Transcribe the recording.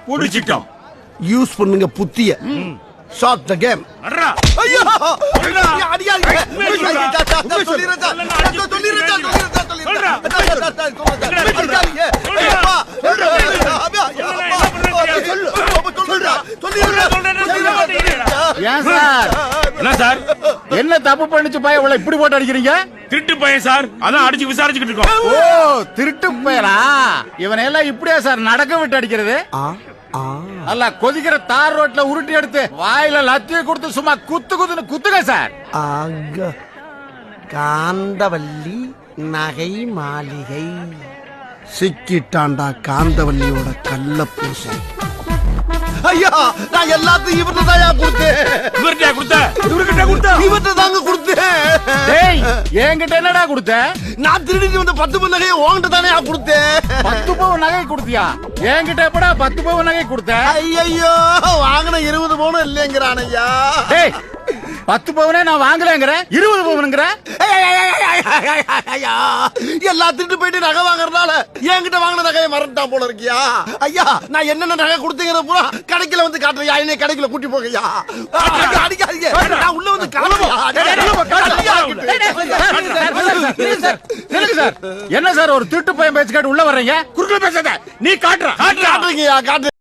புடிச்சிட்டோம். Use பண்ணுங்க புத்திய. Shot the game. ஐயோ அடியாங்க. ஏன் சார்? என்ன சார்? என்ன தப்பு பண்ணிச்சு பையன் இவ்வளவு இப்படி போட்டு அடிக்கிறீங்க? திருட்டு பையன் சார், அதான் அடிச்சு விசாரிச்சுக்கிட்டு இருக்கோம். ஓ, திருட்டு பையனா? இவனை எல்லாம் இப்படியா சார் நடக்க விட்டு அடிக்கிறது? அல்ல, கொதிக்கிற தார் ரோட்ல உருட்டி எடுத்து வாயில லத்திய கொடுத்து சும்மா குத்து குத்துன்னு குத்துங்க சார். காந்தவல்லி நகை மாளிகை சிக்கிட்டாண்டா காந்தவல்லியோட கள்ள பூசம். ஐயா, நான் எல்லாத்தையும் இவர்கிட்ட தான் கொடுத்தேன். இவர்கிட்ட கொடுத்த? இவர்கிட்ட கொடுத்த? இவர்கிட்ட தாங்க கொடுத்தேன். டேய், என்கிட்ட என்னடா கொடுத்த? நான் திருடிட்டு வந்த 10 பவுன் நகையை உன்கிட்ட தானே கொடுத்தேன். 10 பவுன் நகை கொடுத்தியா? என்கிட்ட எப்படா 10 பவுன் நகை கொடுத்த? ஐயோ, வாங்கின 20 பவுன் இல்லைங்கிறான் ஐயா. டேய், 10 பவுனே நான் வாங்கலங்கிற, 20 பவுனுங்கிற? ஐயா, எல்லா திருட்டு போயிட்டு நகை வாங்குறதுனால என்கிட்ட வாங்கின நகையை மறந்துட்டான் போல இருக்கியா? ஐயா, நான் என்னென்ன நகை கொடுத்தீங்கிற பூரா கடைக்கில வந்து காட்டுறியா? என்ன கடைக்கில கூட்டி போகையா? அடிக்காதீங்க, நான் உள்ள வந்து என்ன சார் ஒரு திருட்டு பையன் பேச்சு கேட்டு உள்ள வர்றீங்க? குறுக்கல பேசாத, நீ காட்டுற. காட்டுறீங்க.